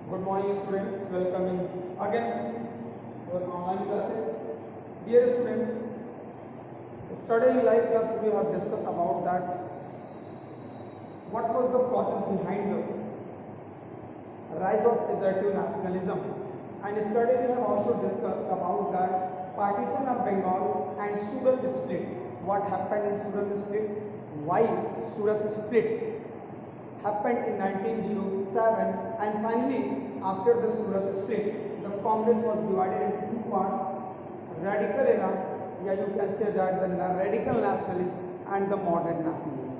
Good morning, students. Welcome in again our online classes. Dear students, yesterday in live class we have discussed about that what was the causes behind the rise of assertive nationalism, and yesterday we have also discussed about that partition of Bengal and Surat split. What happened in Surat split? Why Surat split happened in 1907, and finally after the Surat split the Congress was divided into two parts, radical era, yeah, you can say that the radical nationalist and the modern nationalist.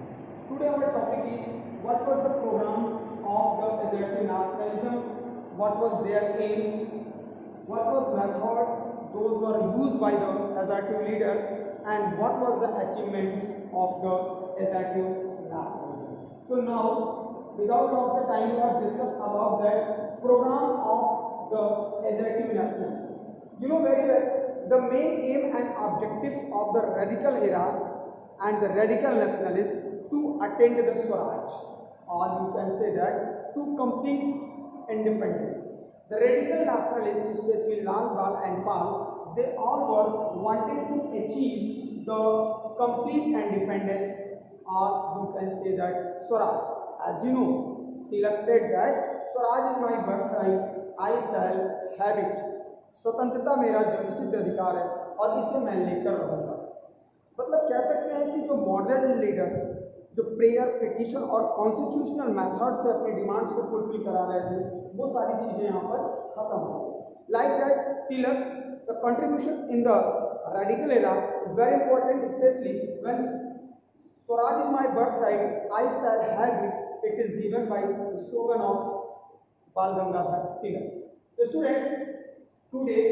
Today our topic is what was the program of the assertive nationalism, what was their aims, what was method those were used by the assertive leaders, and what was the achievements of the assertive nationalism. So now, without loss of time, we have discussed about that program of the assertive nationalism. You know very well the main aim and objectives of the radical era and the radical nationalists to attain the Swaraj, or you can say that to complete independence. The radical nationalists, especially Lal Bal and Pal, they all were wanting to achieve the complete independence, or you can say that Swaraj. As you know, Tilak said that Swaraj is my birthright, I shall have it. स्वतंत्रता मेरा जन्मसिद्ध अधिकार है और इसे मैं लेकर रहूंगा। मतलब कह सकते हैं कि जो मॉडर्न लीडर जो प्रेयर, पिटीशन और कॉन्स्टिट्यूशनल मेथड से अपनी डिमांड्स को फुलफिल करा रहे थे, वो सारी चीजें यहाँ पर खत्म हो गई। Like that Tilak, the contribution in the radical era is very important, specially when Swaraj is my birthright, I shall have it, it is given by the slogan of Bal Gangadhar Tilak. Students, today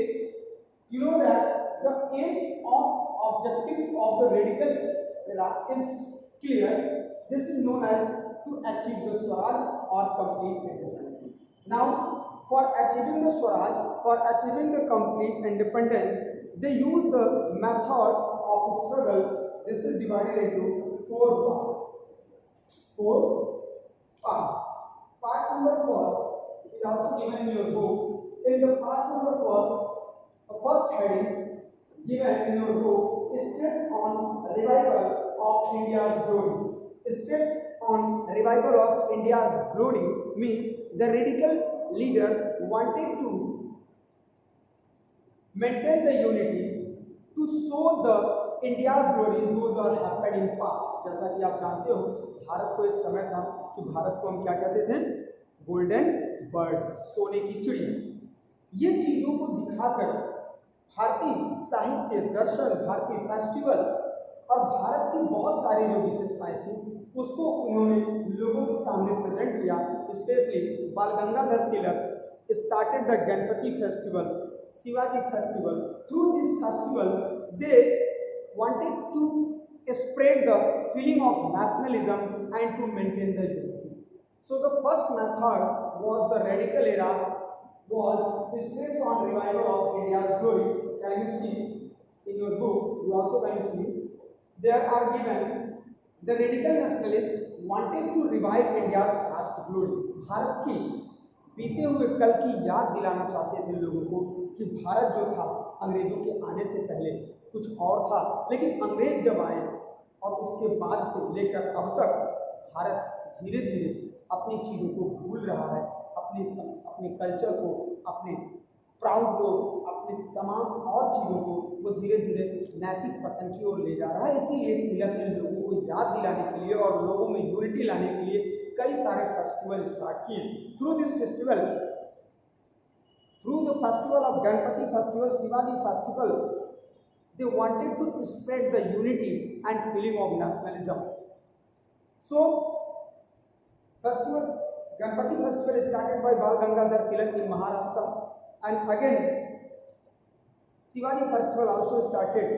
you know that the aims of objectives of the radical era is clear. This is known as to achieve the Swaraj or complete independence. Now for achieving the Swaraj, for achieving the complete independence, they use the method of struggle. This is divided into four parts. Part number first is also given in your book. In the part number first headings given in your book is stress on revival of India's glory. Stress on revival of India's glory means the radical leader wanted to maintain the unity to show the India's glories those are happened in past. जैसा कि आप जानते हो, भारत को एक समय था कि भारत को हम क्या कहते थे? गोल्डन बर्ड, सोने की चिड़िया। ये चीजों को दिखाकर भारतीय साहित्य, दर्शन, भारतीय फेस्टिवल और भारत की बहुत सारी जो विशेषताएं थी उसको उन्होंने लोगों के सामने प्रेजेंट किया। Specially Bal Gangadhar Tilak started the Ganpati festival, Shivaji festival. Through this festival they wanted to spread the feeling of nationalism and to maintain the unity. So the first method was the radical era was stress on revival of India's glory. Can you see in your book? You also can see there are given the radical nationalists wanted to revive India's past glory. Bharat की बीते हुए कल की याद दिलाना चाहते थे लोगों को कि भारत जो था अंग्रेजों के आने से पहले कुछ और था, लेकिन अंग्रेज जब आए और उसके बाद से लेकर अब तक भारत धीरे धीरे अपनी चीज़ों को भूल रहा है, अपने कल्चर को, अपने प्राउड को, अपने तमाम और चीज़ों को वो धीरे धीरे नैतिक पतन की ओर ले जा रहा है। इसीलिए तिलक ने लोगों को याद दिलाने के लिए और लोगों में यूनिटी लाने के लिए कई सारे फेस्टिवल स्टार्ट किए। Through this festival, through the festival of Ganpati festival, Shivaji festival, they wanted to spread the unity and feeling of nationalism. So festival, Ganpati festival started by Bal Gangadhar Tilak in Maharashtra, and again Shivaji festival also started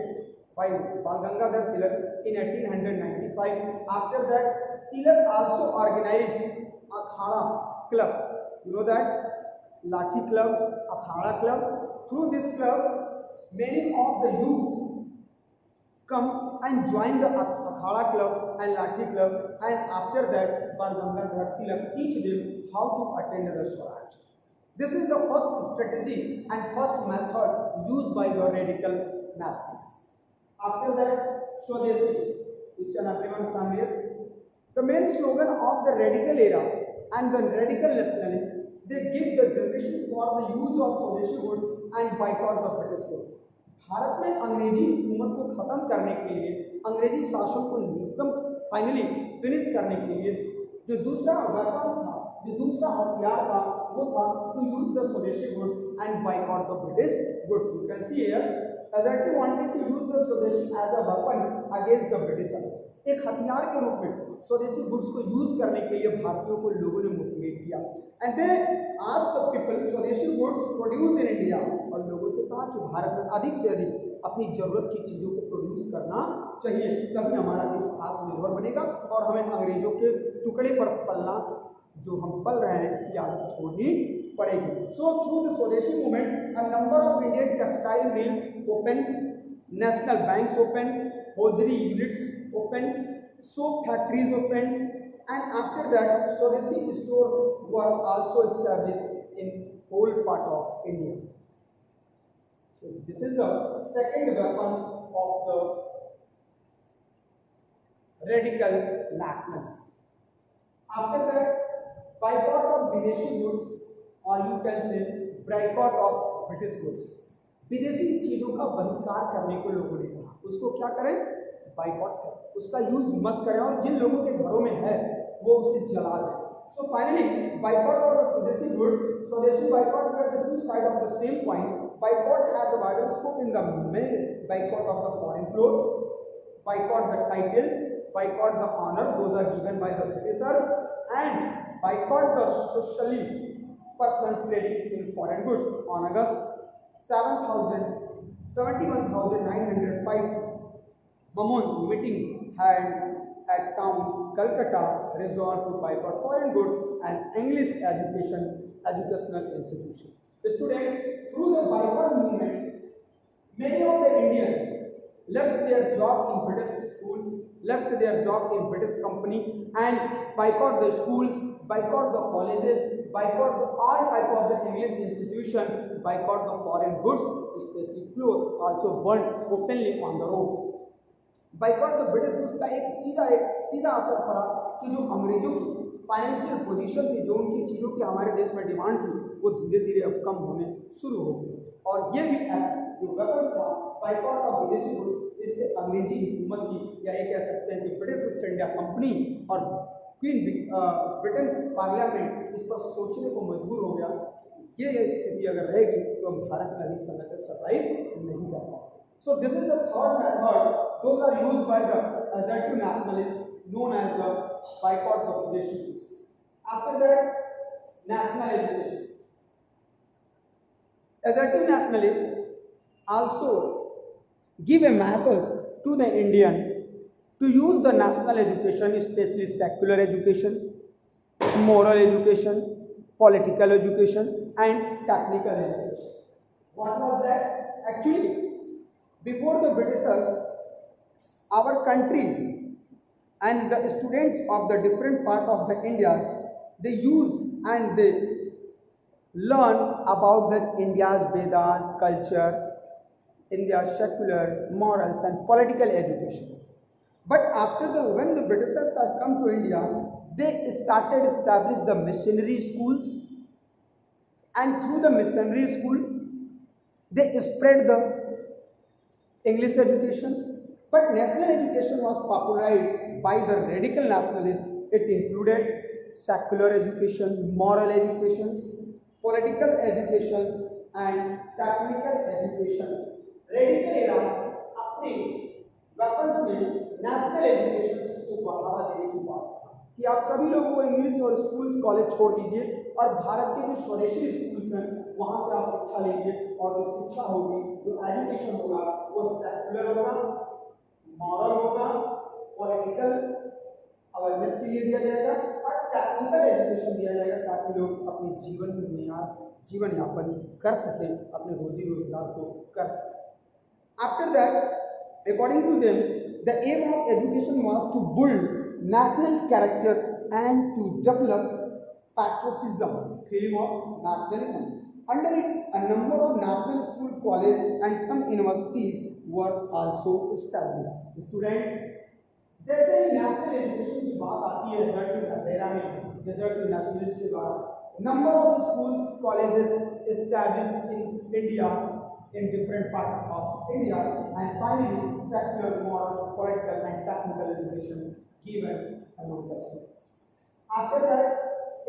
by Bal Gangadhar Tilak in 1895. After that, Tilak also organized Akhada club. You know that Lathi club, Akhada club. Through this club, many of the youth come and join the Akhada club and Lathi club, and after that Bal Gangadhar Tilak teach them how to attend the Swaraj. This is the first strategy and first method used by the radical nationalists. After that, Swadeshi, which an everyone familiar. The main slogan of the radical era and the radical nationalists, they give the generation for the use of Swadeshi goods and boycott the British goods. Bharat में अंग्रेजी हुकूमत को खत्म करने के लिए, अंग्रेजी शासन को एकदम फाइनली फिनिश करने के लिए जो दूसरा वेपन था, जो दूसरा हथियार था, वो था टू यूज द स्वदेशी goods and boycott the British goods. You can see here Azadi wanted to use the Swadeshi as a weapon against the Britishers. एक हथियार के रूप में स्वदेशी गुड्स को यूज करने के लिए भारतीयों को लोगों ने मोटिवेट किया. And they asked the people स्वदेशी गुड्स प्रोड्यूस इन इंडिया, और लोगों से कहा कि भारत में अधिक से अधिक अपनी जरूरत की चीजों को प्रोड्यूस करना चाहिए, तभी हमारा देश आत्मनिर्भर बनेगा और हमें अंग्रेजों के टुकड़े पर पलना, जो हम पल रहे हैं, इसकी आदत छोड़नी पड़ेगी. सो थ्रू द स्वदेशी movement a number of Indian textile mills open, national banks open, hosiery units open, soap factories open, and after that Swadeshi stores were also established in whole part of India. So this is the second weapons of the radical nationalists. After that, boycott of Videshi goods, or you can say boycott of British goods. विदेशी चीजों का बहिष्कार करने को लोगों ने कहा, उसको क्या करें, बाइकआउट करें, उसका यूज मत करें, और जिन लोगों के घरों में है वो उसे जला दें. सो फाइनली बाइकआउट ऑफ विदेशी गुड्स, स्वदेशी boycott were the two sides of the same coin. Boycott had the wider scope in the main boycott of the foreign clothes, boycott the titles, boycott the honor those are given by the Britishers, and boycott the socially person trading in foreign goods. On August 71,905 Mammoth meeting held at town Calcutta resolved to boycott foreign goods and English educational institution. Students, through the boycott movement, many of the Indians left their job in British schools, left their job in British company, and boycott the schools, boycott the colleges, boycott all type of the English institution, boycott the foreign goods, especially clothes, also burned openly on the road. Boycott the British goods का एक सीधा असर पड़ा कि जो अंग्रेजों की financial position थी, जो उनकी चीज़ों की हमारे देश में डिमांड थी, वो धीरे धीरे अब कम होने शुरू हो गई. और ये भी एक्ट जो वेपन्स था बाइकआउट ऑफ विदेशी गुड्स, इससे अंग्रेजी हुकूमत की, या ये कह सकते हैं कि ब्रिटिश ईस्ट इंडिया कंपनी और क्वीन ब्रिटेन पार्लियामेंट इस पर सोचने को मजबूर हो गया. ये स्थिति अगर रहेगी तो हम भारत में अधिक समय तक सर्वाइव नहीं कर पाएंगे. So this is the third method. Those are used by the assertive nationalists, known as the boycott of Videshi goods. After that, national education. Assertive nationalists also give a message to the Indian to use the national education, especially secular education, moral education, political education, and technical education. What was that? Actually, before the Britishers, our country and the students of the different part of the India, they use and they learn about the India's Vedas, culture, India's secular, morals, and political education. But after when the Britishers had come to India, they started establish the missionary schools, and through the missionary school, they spread the English education, but national education was popularized by the radical nationalists. It included secular education, moral education, political education, and technical education. Radical era अपने weapons में national education को बढ़ावा देने की बात कि आप सभी लोगों को इंग्लिश और स्कूल्स कॉलेज छोड़ दीजिए और भारत के जो स्वदेशी स्कूल्स हैं वहाँ से आप शिक्षा लीजिए, और जो शिक्षा होगी, जो एजुकेशन होगा, वो सेक्युलर होगा, मॉरल होगा, पॉलिटिकल अवेयरनेस के लिए दिया जाएगा, और टेक्निकल एजुकेशन दिया जाएगा ताकि लोग अपने जीवन यापन कर सकें, अपने रोजी रोजगार को कर सकें. After that, according to them, the aim of education was to build national character and to develop patriotism, feeling of nationalism. Under it, a number of national school, college, and some universities were also established. Students, जैसे ही national education की बात आती है result era में, result nationalist के द्वारा number of schools colleges established in India in different parts of India, and finally secular, moral, political and technical education given among the students. After that,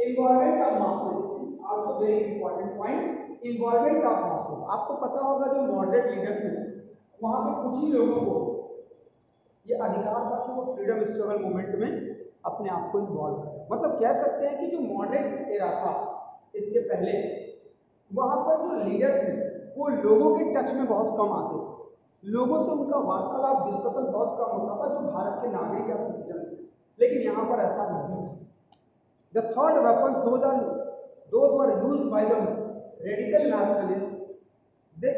involvement of masses, also very important point, involvement of masses. आपको पता होगा जो moderate leader थे वहाँ पे कुछ ही लोगों को ये अधिकार था कि वो फ्रीडम स्ट्रगल मूवमेंट में अपने आप को इन्वॉल्व करें। मतलब कह सकते हैं कि जो मॉडरेट एरा था इसके पहले वहाँ पर जो लीडर थे वो लोगों के टच में बहुत कम आते थे, लोगों से उनका वार्तालाप डिस्कशन बहुत कम होता था जो भारत के नागरिक या सिटीजन थे, लेकिन यहाँ पर ऐसा नहीं था। The third weapons those were used by the radical nationalists, they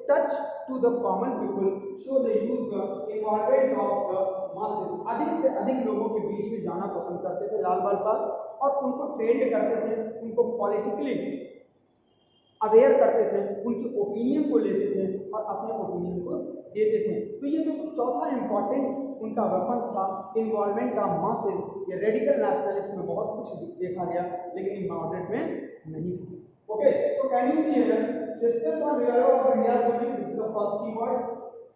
touch to the common people, so they use the involvement of the masses. अधिक से अधिक लोगों के बीच में जाना पसंद करते थे लाल बाल पाल, और उनको ट्रेंड करते थे, उनको पॉलिटिकली अवेयर करते थे, उनके ओपिनियन को लेते थे और अपने ओपिनियन को देते थे। तो ये जो चौथा इंपॉर्टेंट उनका वेपन्स था इन्वॉल्वमेंट का मासेस, ये रेडिकल नेशनलिस्ट में बहुत कुछ देखा गया लेकिन मॉडरेट में नहीं थी। Okay, so can you see here systems on revival of India's government, this is the first keyword.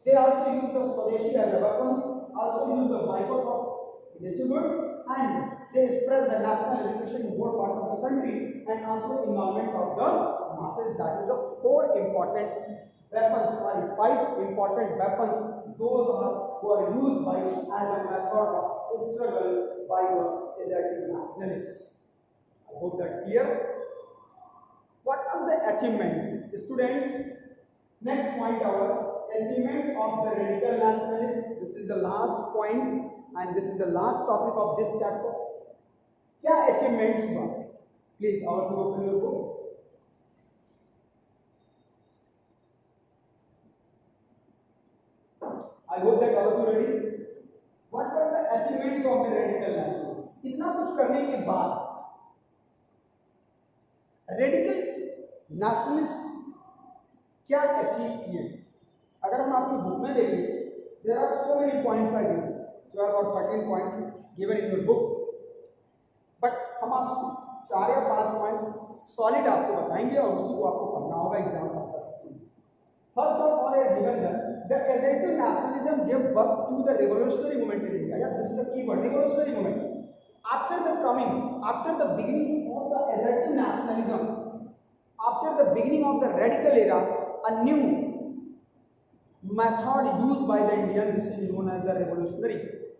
They also use the swadeshi as a weapons, also use the boycott of desi goods, and they spread the national education in both parts of the country and also involvement of the masses. That is the four important weapons, five important weapons. Those who are used by as a method of struggle by the nationalists. I hope that clear. What are the achievements, students? Next point, our achievements of the radical nationalists. This is the last point and this is the last topic of this chapter. क्या achievements हुआ? Please our to open your book. I hope that all of you ready. What were the achievements of the radical nationalist? इतना कुछ करने के बाद radical nationalist क्या achieve किए? अगर हम आपकी बुक में देखें, there are so many points I given, 12 और 13 points given in your book, but हम आपसे 4 या 5 पॉइंट सॉलिड आपको बताएंगे और उसी को आपको पढ़ना होगा एग्जाम पर्पस के लिए। First of all I given the assertive nationalism gave birth to the revolutionary movement in India. Yes, this is the key word, revolutionary movement. After the beginning of the assertive nationalism, after the beginning of the radical era, a new method used by the Indian, this is known as the revolutionary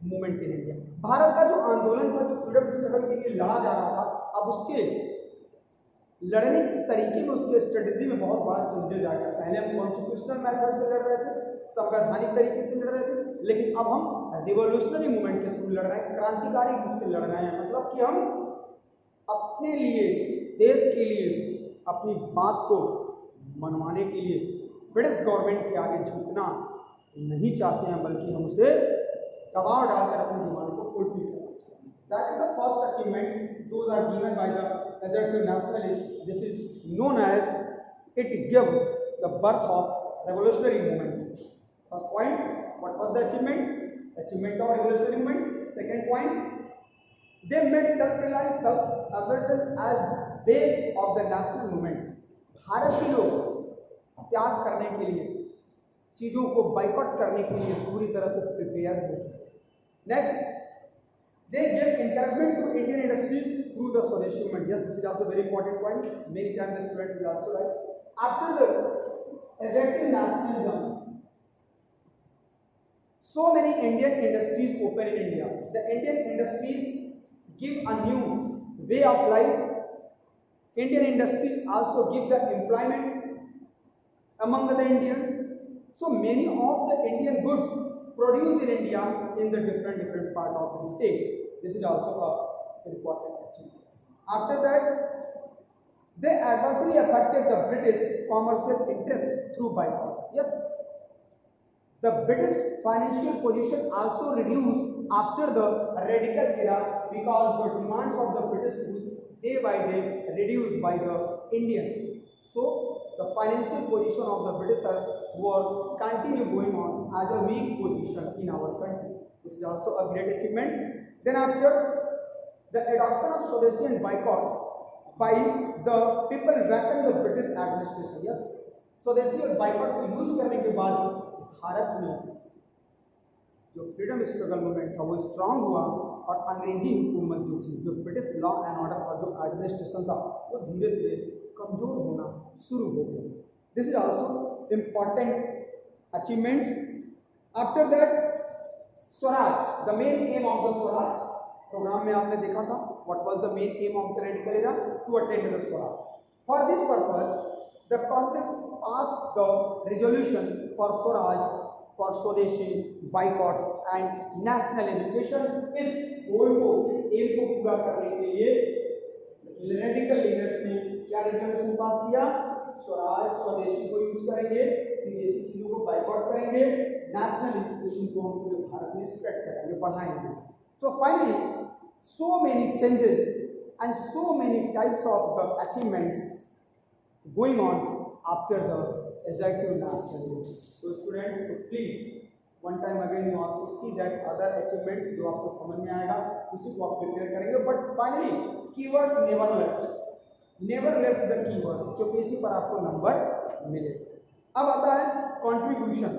movement in India. Bharat का जो आंदोलन था, जो freedom struggle के लिए लड़ा जा रहा था, अब उसके लड़ने के तरीके में, उसके स्ट्रेटेजी में बहुत बड़ा चेंजेस आ गया। पहले हम कॉन्स्टिट्यूशनल मेथड से लड़ रहे थे, संवैधानिक तरीके से लड़ रहे थे, लेकिन अब हम रिवोल्यूशनरी मूवमेंट के थ्रू लड़ रहे हैं, क्रांतिकारी रूप से लड़ रहे हैं। मतलब कि हम अपने लिए, देश के लिए, अपनी बात को मनवाने के लिए ब्रिटिश गवर्नमेंट के आगे झुकना नहीं चाहते हैं, बल्कि हम उसे दबाव डालकर अपनी डिमांड को फुलफिल करना चाहते हैं। That is the first achievements, those are given by the assertive nationalists. This is known as it gave the birth of revolutionary movement. First point, what was the achievement? Achievement of revolutionary movement. Second point, they made self-reliance, self-assertance as base of the national movement. Bharat के लोग त्याग करने के लिए, चीजों को boycott करने के लिए पूरी तरह से प्रिपेयर हो चुके थे। Next, they gave encouragement to Indian industries through the Swadeshi movement. Yes, this is also very important point. Many times the students will also write. After the assertive nationalism, so many Indian industries open in India. The Indian industries give a new way of life. Indian industries also give the employment among the Indians. So many of the Indian goods produced in India in the different part of the state. This is also a important achievement. After that, they adversely affected the British commercial interest through boycott. Yes, the British financial position also reduced after the radical era because the demands of the British was day by day reduced by the Indian. So the financial position of the Britishers were continue going on as a weak position in our country. This is also a great achievement. Then after the adoption of Swadeshi and boycott by the people welcomed the British administration. Yes, स्वदेशी और boycott को use करने के बाद भारत में जो freedom struggle movement था वो स्ट्रांग हुआ और अंग्रेजी हुकूमत जो थी, जो ब्रिटिश लॉ एंड ऑर्डर और जो एडमिनिस्ट्रेशन था, वो धीरे धीरे कमजोर होना शुरू हो गया. This is also important achievements. After that Swaraj, the main aim of the Swaraj programme में आपने देखा था, what was the main aim of the radical era, to attend the Swaraj. For this purpose the Congress passed the resolution for Swaraj, for Swadeshi, boycott and national education. इस गोल को, इस M को पूरा करने के लिए रेडिकल लीडर्स ने क्या रेजोल्यूशन पास किया? स्वराज, स्वदेशी को यूज करेंगे, विदेशी चीजों को बाइकआउट करेंगे, नेशनल एजुकेशन को हम पूरे भारत में स्प्रेड करेंगे, बढ़ाएंगे. So finally, so many changes and so many types of the achievements going on after the assertive nationalism. So students, so please one time again you also see that other achievements जो आपको समझ में आएगा उसी को आप prepare करेंगे. But finally keywords never left the keywords, क्योंकि इसी पर आपको नंबर मिले. अब आता है contribution.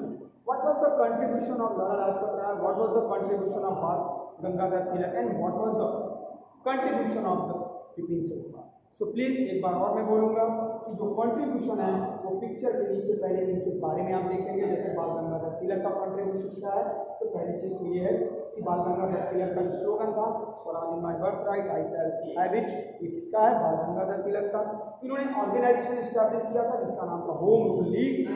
What was the contribution of Lala Lajpat Rai? What was the contribution of Bal Gangadhar Tilak? And what was the contribution of the Bipin Chand? So please एक बार और मैं बोलूँगा कि जो कंट्रीब्यूशन है वो पिक्चर के नीचे पहले इनके बारे में आप देखेंगे. जैसे बाल गंगाधर तिलक का कंट्रीब्यूशन क्या है, तो पहली चीज़ तो ये है कि बाल गंगाधर तिलक का जो स्लोगन था, Swaraj in my birth right I shall have it, ये किसका है? बाल गंगाधर तिलक का. इन्होंने ऑर्गेनाइजेशन स्टैब्लिश किया था जिसका नाम था home rule league,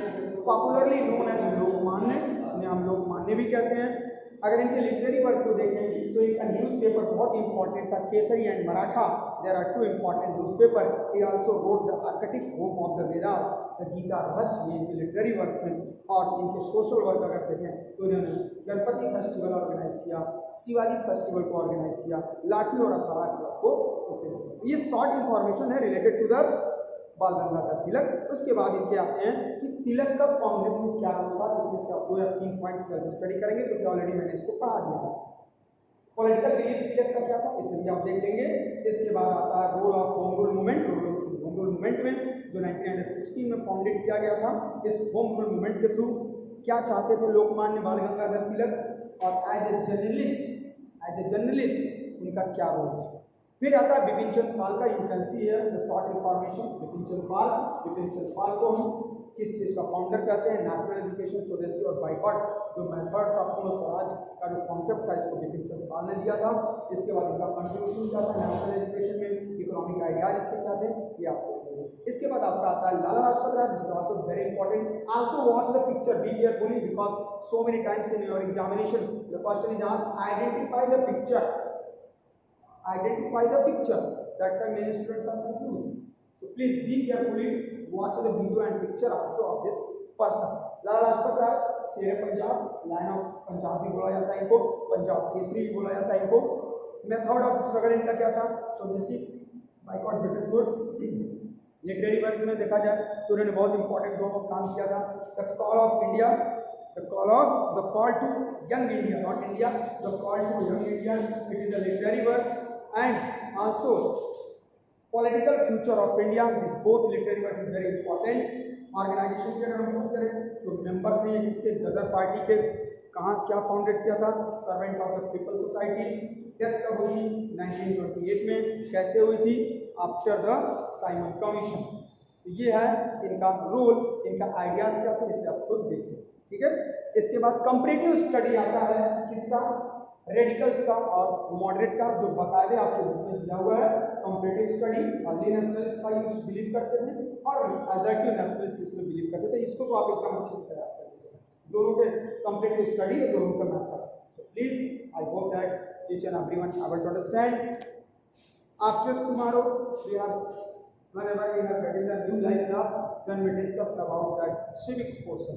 popularly known as Lokmanya, उन्हें हम लोकमान्य भी कहते हैं. अगर इनके लिटरेरी वर्क को देखेंगे तो एक न्यूज़पेपर बहुत इंपॉर्टेंट था, Kesari and Maratha. There are two important newspaper. He also wrote the Arctic home of the Vedas, the Gita Rahasya, ये इनके लिटरेरी वर्क हैं. और इनके सोशल वर्क अगर देखें तो इन्होंने गणपति फेस्टिवल ऑर्गेनाइज किया, शिवाजी फेस्टिवल को ऑर्गेनाइज किया, लाठी और अखाड़ा क्लब को ओपन किया. ये शॉर्ट इंफॉर्मेशन है रिलेटेड टू द बाल गंगाधर तिलक. उसके बाद इनके आते हैं कि तिलक का कांग्रेस में क्या रोल था. इसमें से आप 2 या 3 पॉइंट स्टडी करेंगे क्योंकि ऑलरेडी मैंने इसको पढ़ा दिया है. पॉलिटिकल बिलीफ तिलक का क्या था इसे भी आप देख लेंगे. इसके बाद आता है role of home rule movement. Home rule movement में जो 1916 में फाउंडेड किया गया था, इस होम रूल मूवमेंट के थ्रू क्या चाहते थे लोकमान्य बाल गंगाधर तिलक, और एज ए जर्नलिस्ट उनका क्या रोल था. फिर आता है बिपिन चंद्र पाल का. You can see here the short information. Bipin Chandra Pal को हम किस चीज़ का फाउंडर कहते हैं? नेशनल एजुकेशन, स्वदेशी और बाइकॉट जो मेथड था, पूर्ण स्वराज का जो कॉन्सेप्ट था, इसको बिपिन चंद्र पाल ने दिया था. इसके बाद इनका कंट्रीब्यूशन क्या था नेशनल एजुकेशन में, इकोनॉमिक आइडियाज इसके क्या थे, ये आपको चाहिए. इसके बाद आपका आता है Lala Lajpat Rai. This is also very important. Also watch the picture, be carefully, because so many times in your examination the question is asked identify the picture. Identify the picture. That time many students are confused. So please be carefully watch the video and picture also of this person. लाला लाजपत राय शेर Punjab, line of Punjab भी बोला जाता है इनको, पंजाब केसरी भी बोला जाता है इनको. मेथड ऑफ स्ट्रगल इनका क्या था? स्वदेशी, boycott British goods. Literary work में देखा जाए तो उन्होंने बहुत इंपॉर्टेंट दो काम किया था. The call of India, the call to young India, not India, the call to young India. It is a literary work. And also political future of India. This both literary work is very important. Organisation की अगर हम बात करें तो member थे ये किसके? गदर party के. कहाँ क्या फाउंडेड किया था? Servant of the people society. Death कब हुई? 1928 में. कैसे हुई थी? After the Simon commission. तो ये है इनका रोल, इनका आइडियाज क्या थे, इसे आप खुद देखिए. ठीक है. इसके बाद कंपैरेटिव स्टडी आता है किसका? रेडिकल्स का और मॉडरेट का, जो बाकायदे आपके बुक में दिया हुआ है. कंपैरेटिव स्टडी अर्ली नेशनलिस्ट का यूज बिलीव करते थे और असर्टिव नेशनलिस्ट इसमें बिलीव करते थे. इसको तो आप एकदम अच्छे से तैयार कर लीजिए. दोनों के कंपैरेटिव स्टडी और दोनों का method. So please I hope that each and everyone able to understand. After tomorrow we have whenever we have getting the new live class, then we discuss about that civics portion.